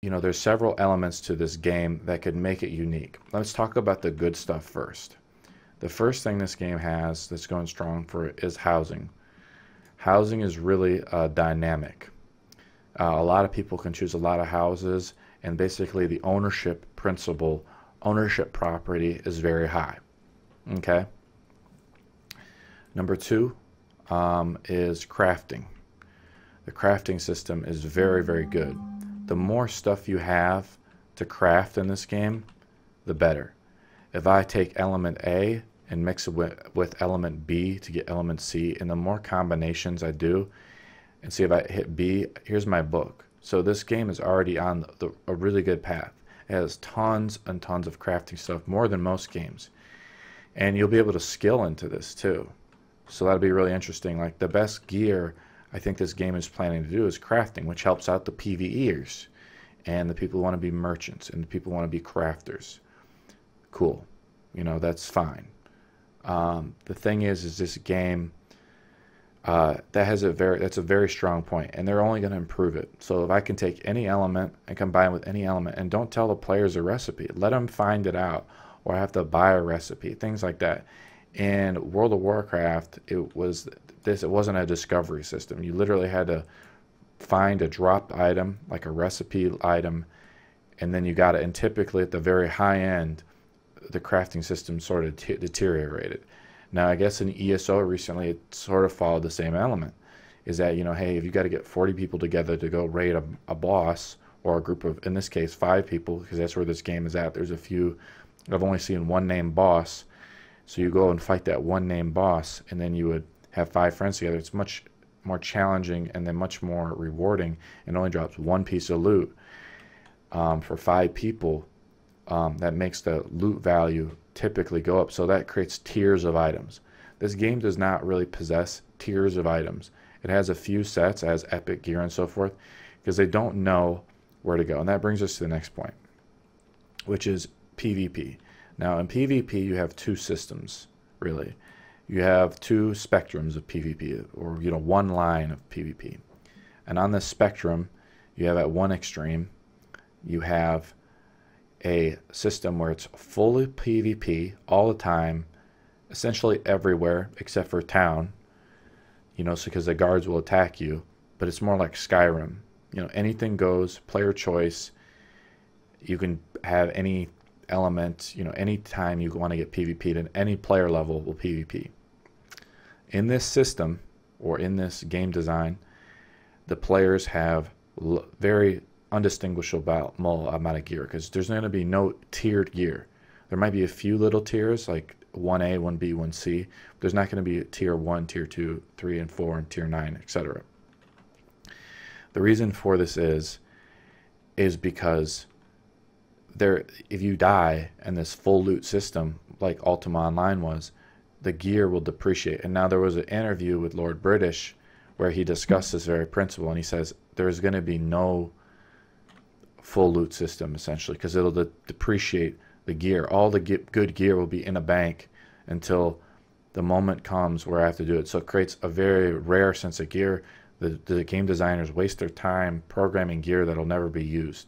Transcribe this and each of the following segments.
you know, there's several elements to this game that could make it unique. Let's talk about the good stuff first. The first thing this game has that's going strong for it is housing. Housing is really dynamic. A lot of people can choose a lot of houses, and basically the ownership principle, ownership property is very high. Okay. Number two is crafting. The crafting system is very, very good. The more stuff you have to craft in this game, the better. If I take element A and mix it with element B to get element C, and the more combinations I do, and see if I hit B, here's my book. So this game is already on a really good path. It has tons and tons of crafting stuff, more than most games. And you'll be able to skill into this too. So that'll be really interesting. Like the best gear I think this game is planning to do is crafting, which helps out the PvEers and the people who want to be merchants and the people who want to be crafters. Cool. You know, that's fine. The thing is this game that's a very strong point, and they're only going to improve it. So if I can take any element and combine with any element, and don't tell the players a recipe, let them find it out, or I have to buy a recipe, things like that. In World of Warcraft, it wasn't a discovery system. You literally had to find a dropped item, like a recipe item, and then you got it. And typically at the very high end, the crafting system sort of deteriorated. Now, I guess in ESO recently, it sort of followed the same element. Is that, you know, hey, if you got to get 40 people together to go raid a boss, or a group of, in this case, 5 people, because that's where this game is at. There's a few, I've only seen one named boss. So you go and fight that one named boss, and then you would have 5 friends together. It's much more challenging and then much more rewarding, and only drops 1 piece of loot for 5 people. That makes the loot value typically go up. So that creates tiers of items. This game does not really possess tiers of items. It has a few sets as epic gear and so forth, because they don't know where to go. And that brings us to the next point, which is PvP. Now in PvP you have 2 systems, really. You have 2 spectrums of PvP, or, you know, one line of PvP. And on this spectrum, you have at one extreme, you have a system where it's fully PvP all the time, essentially everywhere except for town, you know, so because the guards will attack you, but it's more like Skyrim. You know, anything goes, player choice. You can have any element, you know, anytime you want to get PvP'd, and any player level will PvP. In this system, or in this game design, the players have very undistinguishable amount of gear, because there's going to be no tiered gear. There might be a few little tiers like 1A, 1B, 1C. But there's not going to be tier 1, tier 2, 3, and 4, and tier 9, etc. The reason for this is because if you die in this full loot system like Ultima Online was, the gear will depreciate. And now there was an interview with Lord British where he discussed this very principle, and he says there's going to be no full loot system, essentially, because it'll depreciate the gear. All the good gear will be in a bank until the moment comes where I have to do it. So it creates a very rare sense of gear. The game designers waste their time programming gear that'll never be used.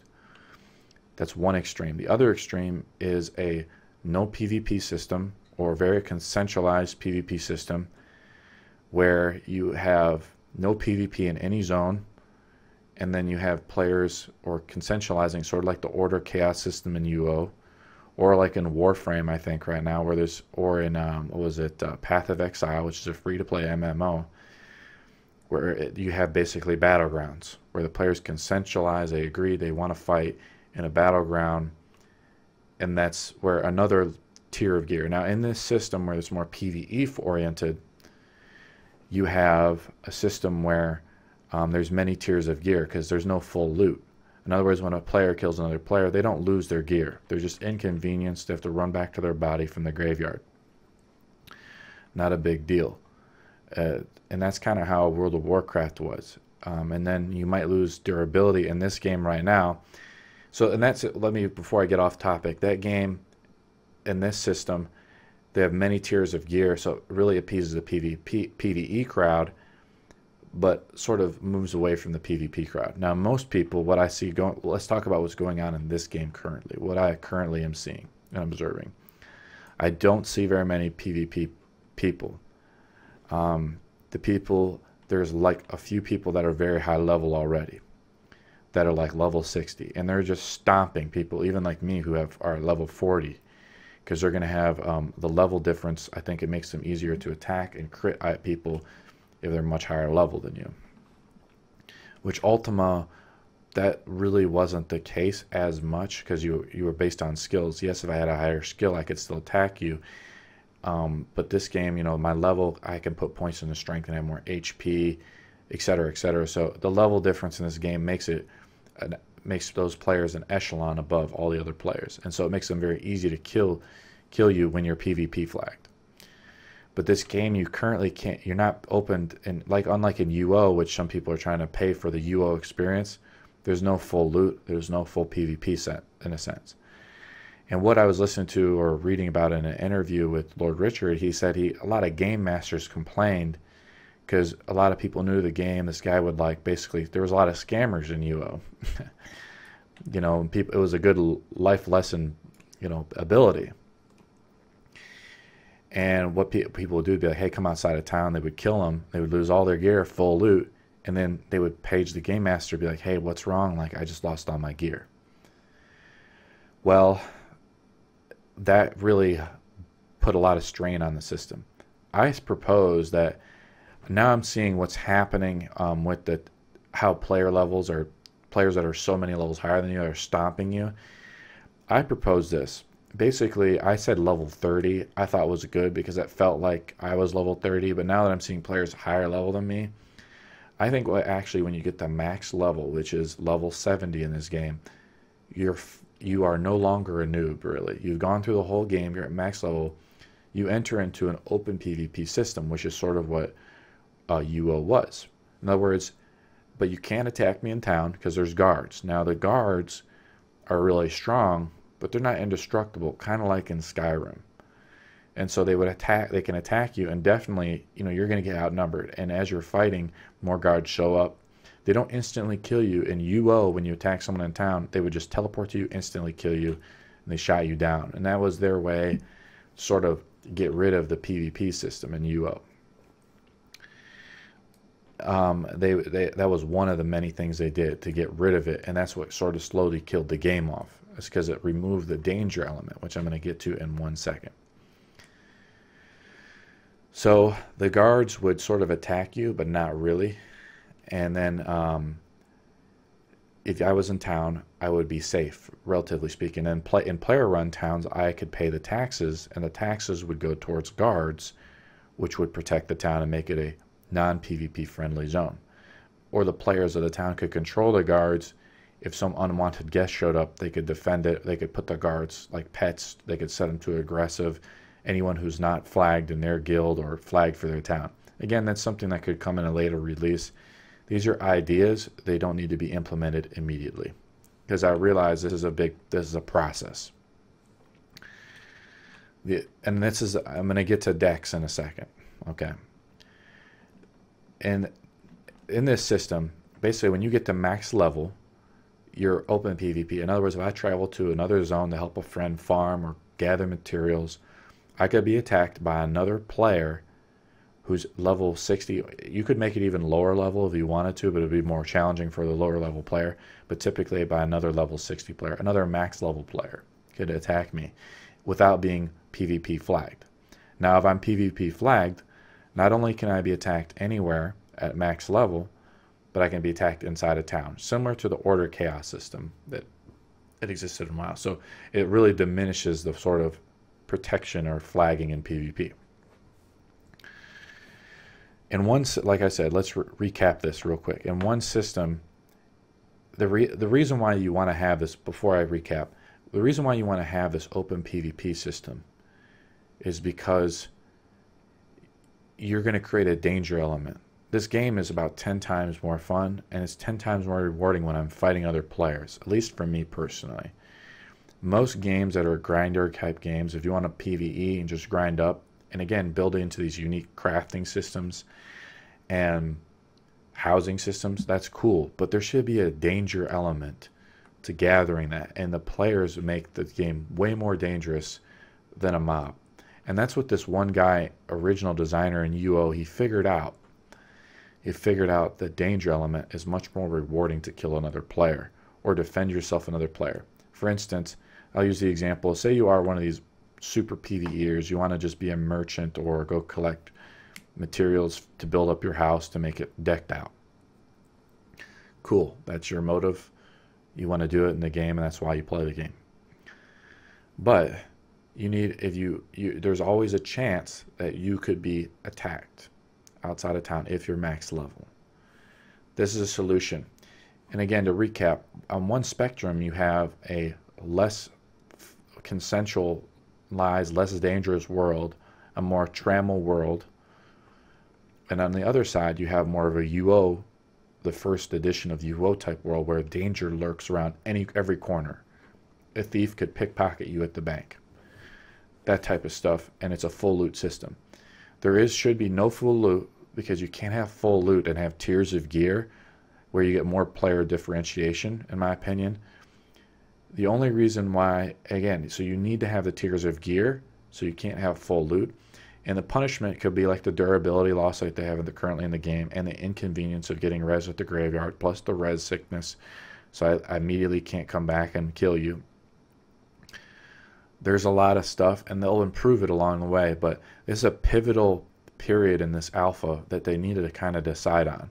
That's one extreme. The other extreme is a no PvP system, or a very consensualized PvP system, where you have no PvP in any zone, and then you have players, or consensualizing, sort of like the Order Chaos system in UO, or like in Warframe, I think, right now, where there's, or in, what was it, Path of Exile, which is a free-to-play MMO, where you have basically battlegrounds, where the players consensualize, they agree, they want to fight in a battleground, and that's where another tier of gear. Now, in this system where it's more PvE-oriented, you have a system where there's many tiers of gear, because there's no full loot. In other words, when a player kills another player, they don't lose their gear. They're just inconvenienced. They have to run back to their body from the graveyard. Not a big deal. And that's kind of how World of Warcraft was. And then you might lose durability in this game right now. So, and that's it. Let me, before I get off topic, that game, in this system, they have many tiers of gear, so it really appeases the PvE crowd, but sort of moves away from the PvP crowd. Now, most people, what I see going, let's talk about what's going on in this game currently, what I currently am seeing and observing. I don't see very many PvP people. There's like a few people that are very high level already, that are like level 60, and they're just stomping people, even like me, who are level 40, because they're going to have the level difference. I think it makes them easier to attack and crit at people if they're much higher level than you. Which Ultima, that really wasn't the case as much, because you were based on skills. Yes, if I had a higher skill, I could still attack you. But this game, you know, my level, I can put points into strength and have more HP, etc., etc. So the level difference in this game makes those players an echelon above all the other players, and so it makes them very easy to kill you when you're PvP flagged. But this game, you currently can't. You're not opened, and unlike in UO, which some people are trying to pay for the UO experience. There's no full loot. There's no full PvP set in a sense. And what I was listening to or reading about in an interview with Lord Richard, he said a lot of game masters complained because a lot of people knew the game. This guy would basically, there was a lot of scammers in UO. You know, it was a good life lesson, you know, ability. And what people would do would be like, hey, come outside of town. They would kill them. They would lose all their gear, full loot. And then they would page the game master, be like, hey, what's wrong? Like, I just lost all my gear. Well, that really put a lot of strain on the system. I propose that now I'm seeing what's happening with how player levels, or players that are so many levels higher than you, are stomping you. I propose this. Basically, I said level 30 I thought was good because it felt like I was level 30, but now that I'm seeing players higher level than me, I think actually when you get the max level, which is level 70 in this game, you are no longer a noob, really. You've gone through the whole game, you're at max level, you enter into an open PvP system, which is sort of what UO was. In other words, but you can't attack me in town because there's guards. Now the guards are really strong, but they're not indestructible, kind of like in Skyrim. And so they can attack you, and definitely, you know, you're going to get outnumbered. And as you're fighting, more guards show up. They don't instantly kill you. In UO, when you attack someone in town, they would just teleport to you, instantly kill you, and they shot you down. And that was their way to sort of get rid of the PvP system in UO. That was one of the many things they did to get rid of it, and that's what sort of slowly killed the game off. It's because it removed the danger element, which I'm going to get to in 1 second. So the guards would sort of attack you, but not really. And then if I was in town, I would be safe, relatively speaking. And in player-run towns, I could pay the taxes, and the taxes would go towards guards, which would protect the town and make it a non-PvP friendly zone. Or the players of the town could control the guards. If some unwanted guest showed up, they could defend it. They could put the guards like pets. They could set them to aggressive. Anyone who's not flagged in their guild or flagged for their town. Again, that's something that could come in a later release. These are ideas. They don't need to be implemented immediately, because I realize this is a process. I'm going to get to decks in a second. Okay. And in this system, basically, when you get to max level, you're open PvP. In other words, if I travel to another zone to help a friend farm or gather materials, I could be attacked by another player who's level 60. You could make it even lower level if you wanted to, but it would be more challenging for the lower level player. But typically by another level 60 player, another max level player could attack me without being PvP flagged. Now, if I'm PvP flagged, not only can I be attacked anywhere at max level, but I can be attacked inside a town, similar to the Order Chaos system that existed in WoW. So it really diminishes the sort of protection or flagging in PvP. In one, like I said, let's recap this real quick. In one system, the reason why you want to have this, before I recap, the reason why you want to have this open PvP system is because you're going to create a danger element. This game is about 10 times more fun, and it's 10 times more rewarding when I'm fighting other players, at least for me personally. Most games that are grinder type games, if you want to PvE and just grind up, and again, build into these unique crafting systems, and housing systems, that's cool, but there should be a danger element to gathering that, and the players make the game way more dangerous than a mob. And that's what this one guy, original designer in UO, he figured out. He figured out the danger element is much more rewarding to kill another player or defend yourself another player. For instance, I'll use the example, say you are one of these super PvEers, you want to just be a merchant or go collect materials to build up your house to make it decked out. Cool, that's your motive. You want to do it in the game, and that's why you play the game. But you need, if there's always a chance that you could be attacked outside of town if you're max level. This is a solution. And again, to recap, on one spectrum you have a less consensual lies, less dangerous world, a more trammel world, and on the other side you have more of a UO, the first edition of the UO type world, where danger lurks around every corner. A thief could pickpocket you at the bank, that type of stuff, and it's a full loot system. There should be no full loot, because you can't have full loot and have tiers of gear where you get more player differentiation, in my opinion. The only reason why, again, so you need to have the tiers of gear, so you can't have full loot. And the punishment could be like the durability loss like they have currently in the game, and the inconvenience of getting res at the graveyard, plus the res sickness, so I immediately can't come back and kill you. There's a lot of stuff, and they'll improve it along the way, but this is a pivotal period in this alpha that they needed to kind of decide on.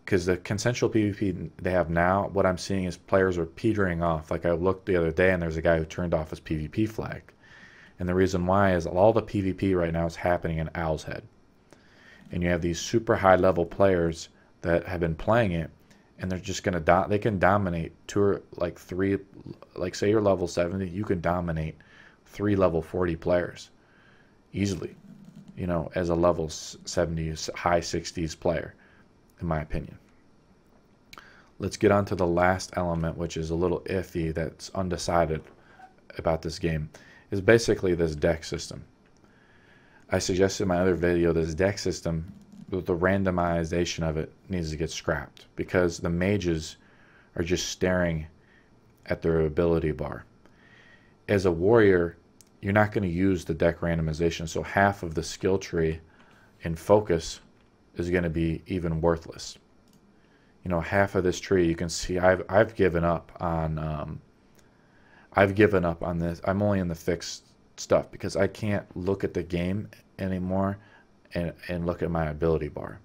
Because the consensual PvP they have now, what I'm seeing is players are petering off. Like I looked the other day and there's a guy who turned off his PvP flag. And the reason why is all the PvP right now is happening in Owl's Head. And you have these super high level players that have been playing it, and they're just going to they can dominate say you're level 70, you can dominate 3 level 40 players easily, you know, as a level 70, high 60s player, in my opinion. Let's get on to the last element, which is a little iffy, that's undecided about this game, is basically this deck system. I suggested in my other video, this deck system, the randomization of it needs to get scrapped, because the mages are just staring at their ability bar. As a warrior, you're not going to use the deck randomization, so half of the skill tree in focus is going to be even worthless. You know, half of this tree, you can see I've given up on this. I'm only in the fixed stuff because I can't look at the game anymore and look at my ability bar.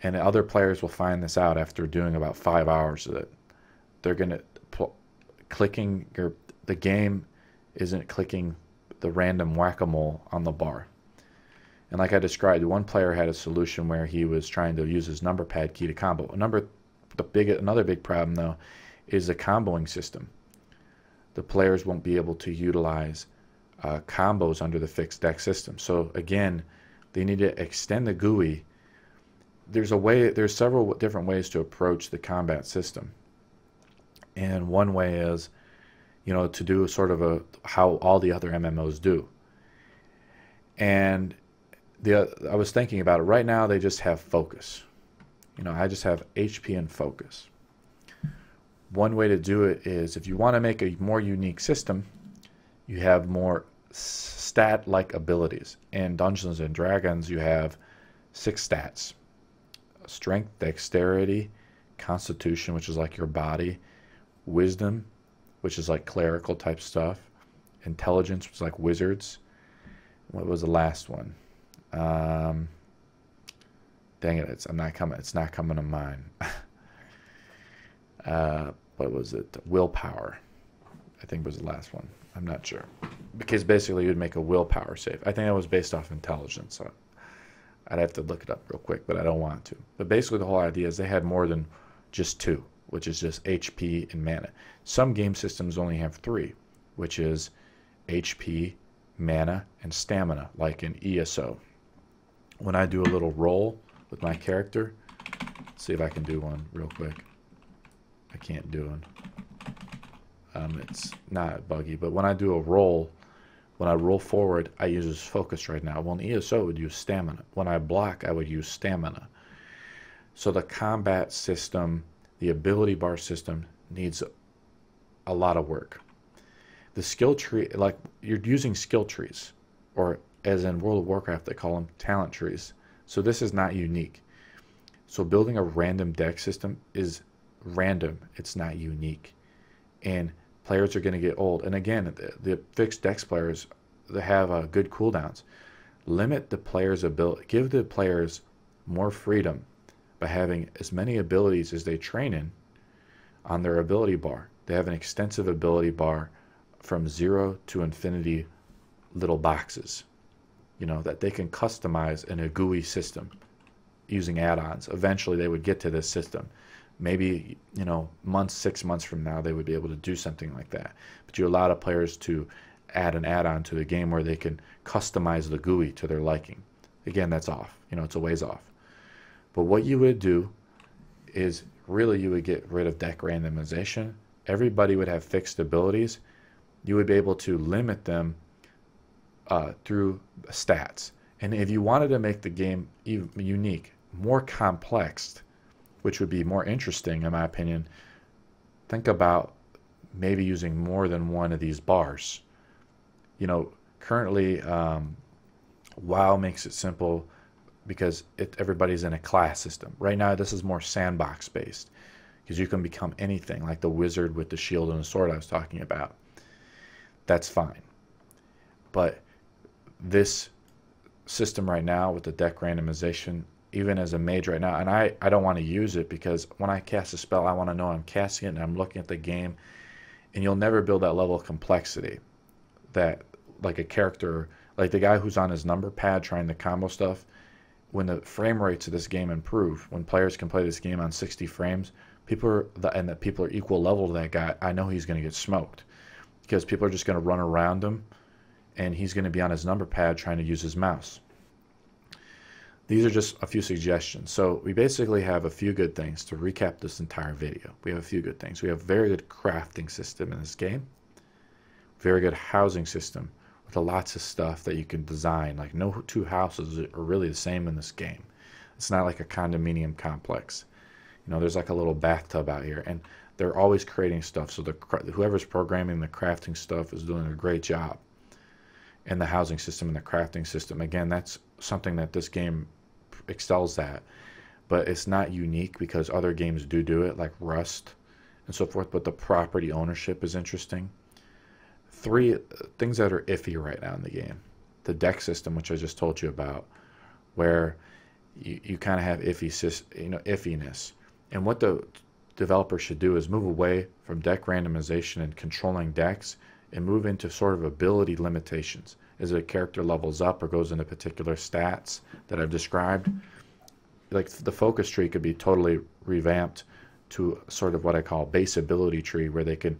And other players will find this out after doing about 5 hours of it. They're going to the game isn't clicking the random whack-a-mole on the bar. And like I described, one player had a solution where he was trying to use his number pad key to combo. Another big problem though is the comboing system. The players won't be able to utilize combos under the fixed deck system. So again, they need to extend the GUI. There's several different ways to approach the combat system. And one way is, you know, to do sort of how all the other MMOs do. And I was thinking about it. Right now they just have focus. You know, I just have HP and focus. One way to do it is, if you want to make a more unique system, you have more stat-like abilities. In Dungeons and Dragons, you have 6 stats: strength, dexterity, constitution, which is like your body, wisdom, which is like clerical type stuff, intelligence, which is like wizards. What was the last one? Dang it, it's not coming to mind. What was it? Willpower, I think, was the last one. I'm not sure, because basically you'd make a willpower save. I think that was based off intelligence, so I'd have to look it up real quick, but I don't want to. But basically the whole idea is they had more than just 2, which is just HP and mana. Some game systems only have 3, which is HP, mana, and stamina, like in ESO. When I do a little roll with my character, let's see if I can do one real quick. I can't do one. It's not buggy, but when I do a roll, when I roll forward, I use focus right now. Well, in ESO, I would use stamina. When I block, I would use stamina. So the combat system, the ability bar system needs a lot of work. The skill tree, like you're using skill trees, or as in World of Warcraft they call them talent trees. So this is not unique. So building a random deck system is random. It's not unique. And players are going to get old. And again, the fixed dex players, they have good cooldowns. Limit the players' ability. Give the players more freedom by having as many abilities as they train in on their ability bar. They have an extensive ability bar from 0 to infinity little boxes, that they can customize in a GUI system using add-ons. Eventually they would get to this system. Maybe, 6 months from now they would be able to do something like that. But you allow the players to add an add-on to the game where they can customize the GUI to their liking. Again, that's off. It's a ways off. But what you would do is really you would get rid of deck randomization. Everybody would have fixed abilities. You would be able to limit them through stats. And if you wanted to make the game even unique, more complex, which would be more interesting in my opinion, think about maybe using more than one of these bars. Currently WoW makes it simple because everybody's in a class system. Right now this is more sandbox based because you can become anything, like the wizard with the shield and the sword I was talking about. That's fine. But this system right now with the deck randomization, even as a mage right now, and I don't want to use it because when I cast a spell I want to know I'm casting it and I'm looking at the game, and you'll never build that level of complexity that like a character, like the guy who's on his number pad trying to combo stuff. When the frame rates of this game improve, when players can play this game on 60 frames, people are equal level to that guy, I know he's going to get smoked because people are just going to run around him and he's going to be on his number pad trying to use his mouse. These are just a few suggestions. So we basically have a few good things to recap this entire video. We have a few good things. We have a very good crafting system in this game, very good housing system with lots of stuff that you can design. Like no two houses are really the same in this game. It's not like a condominium complex. There's like a little bathtub out here, and they're always creating stuff. So whoever's programming the crafting stuff is doing a great job. And the housing system and the crafting system, again, that's something that this game excels at. But it's not unique because other games do it, like Rust and so forth. But the property ownership is interesting. 3 things that are iffy right now in the game. The deck system, which I just told you about, where you kind of have iffiness. And what the developer should do is move away from deck randomization and controlling decks and move into sort of ability limitations. As a character levels up or goes into particular stats that I've described, like the focus tree could be totally revamped to sort of what I call base ability tree, where they can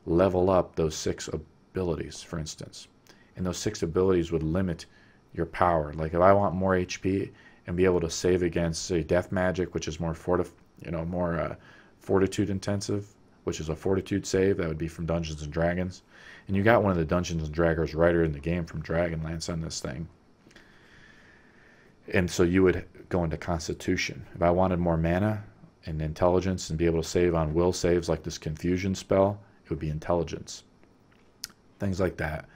level up those 6 abilities, for instance. And those 6 abilities would limit your power. Like if I want more HP and be able to save against, say, death magic, which is more fortitude intensive, which is a fortitude save, that would be from Dungeons and Dragons. And you got one of the Dungeons and Dragons writer in the game from Dragonlance on this thing. And so you would go into Constitution. If I wanted more mana and intelligence and be able to save on will saves like this confusion spell, it would be intelligence. Things like that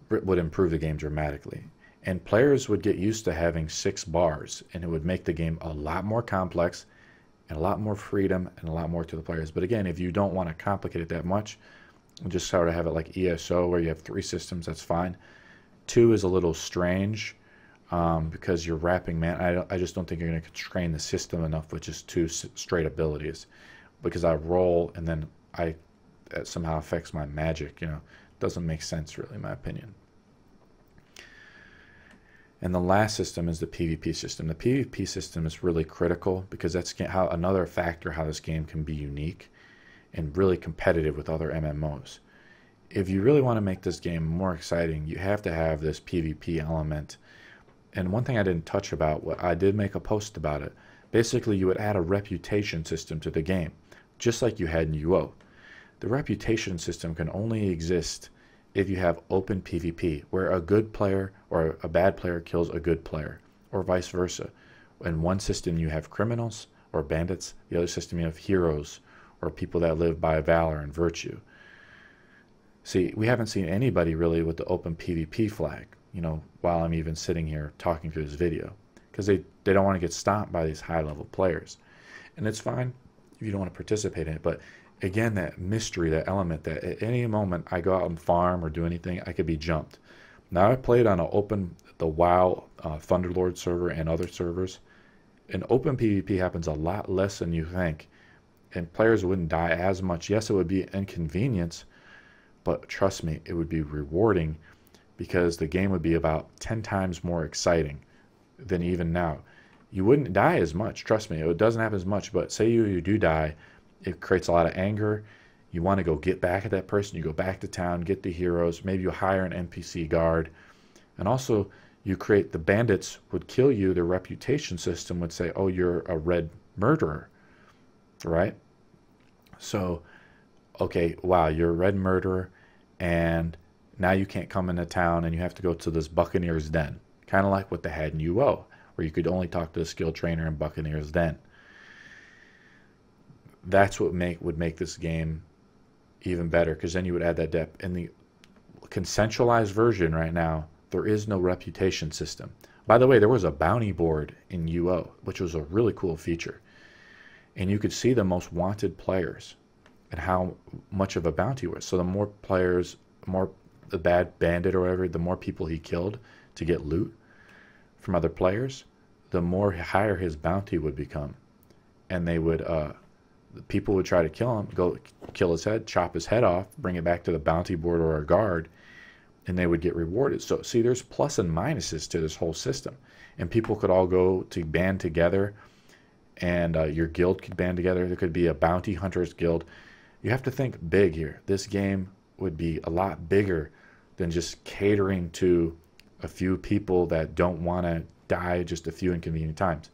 would improve the game dramatically. And players would get used to having 6 bars, and it would make the game a lot more complex and a lot more freedom and a lot more to the players. But again, if you don't want to complicate it that much, just sort of have it like ESO where you have 3 systems, that's fine. 2 is a little strange because you're wrapping man. I just don't think you're going to constrain the system enough with just 2 straight abilities, because I roll and then that somehow affects my magic. It doesn't make sense really in my opinion. And the last system is the PvP system. The PvP system is really critical because that's another factor how this game can be unique and really competitive with other MMOs. If you really want to make this game more exciting, you have to have this PvP element. And one thing I didn't touch about, I did make a post about it. Basically, you would add a reputation system to the game, just like you had in UO. The reputation system can only exist if you have open PvP, where a good player or a bad player kills a good player, or vice versa, In one system you have criminals or bandits, the other system you have heroes or people that live by valor and virtue. See, we haven't seen anybody really with the open PvP flag, you know, while I'm even sitting here talking through this video, because they don't want to get stomped by these high-level players. And it's fine if you don't want to participate in it, but again, that mystery, that element, that at any moment I go out and farm or do anything, I could be jumped. Now, I played on the WoW Thunderlord server and other servers, and open PvP happens a lot less than you think, and players wouldn't die as much. Yes, it would be an inconvenience, but trust me, it would be rewarding, because the game would be about 10 times more exciting than even now. You wouldn't die as much, trust me, it doesn't happen as much, but say you do die, it creates a lot of anger. You want to go get back at that person, you go back to town, get the heroes, maybe you hire an NPC guard, and also you create, the bandits would kill you, their reputation system would say, oh, you're a red murderer, right? So, okay, wow, you're a red murderer, and now you can't come into town and you have to go to this Buccaneer's Den, kind of like what they had in UO, where you could only talk to the skill trainer in Buccaneer's Den. That's what would make this game even better, because then you would add that depth. In the consensualized version right now, there is no reputation system. By the way, there was a bounty board in UO, which was a really cool feature. And you could see the most wanted players and how much of a bounty was. So the more players, the bad bandit or whatever, the more people he killed to get loot from other players, the more higher his bounty would become. And they would, people would try to kill him, go kill his head, chop his head off, bring it back to the bounty board or a guard, and they would get rewarded. So see, there's plus and minuses to this whole system, and people could all go to band together, and your guild could band together. There could be a bounty hunters guild. You have to think big here. This game would be a lot bigger than just catering to a few people that don't want to die just a few inconvenient times.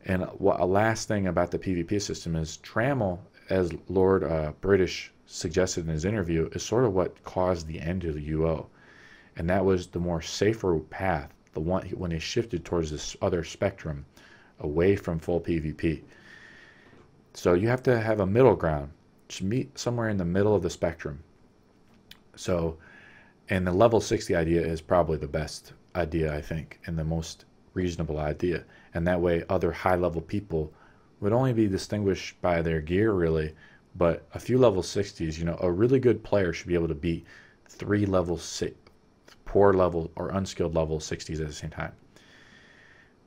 And a last thing about the PvP system is Trammell, as Lord British suggested in his interview, is sort of what caused the end of the UO. And that was the more safer path, the one when they shifted towards this other spectrum, away from full PvP. So you have to have a middle ground. Just meet somewhere in the middle of the spectrum. So, and the level 60 idea is probably the best idea, I think, and the most reasonable idea. And that way other high-level people would only be distinguished by their gear, really, but a few level 60s, you know, a really good player should be able to beat 3 level poor level or unskilled level 60s at the same time.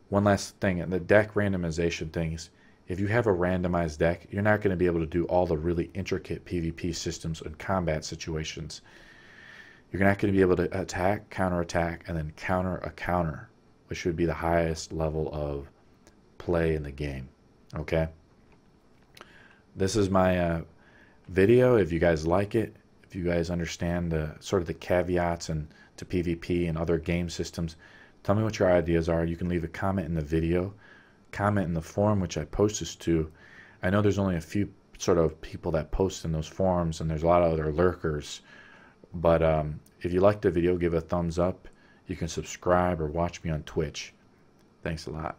One last thing, and the deck randomization things, if you have a randomized deck, you're not going to be able to do all the really intricate PvP systems and combat situations. You're not going to be able to attack, counterattack, and then counter a counter, which would be the highest level of play in the game. Okay? This is my video. If you guys like it, if you guys understand the sort of the caveats and to PvP and other game systems, tell me what your ideas are. You can leave a comment in the video, comment in the forum, which I post this to. I know there's only a few sort of people that post in those forums, and there's a lot of other lurkers. But if you like the video, give a thumbs up. You can subscribe or watch me on Twitch. Thanks a lot.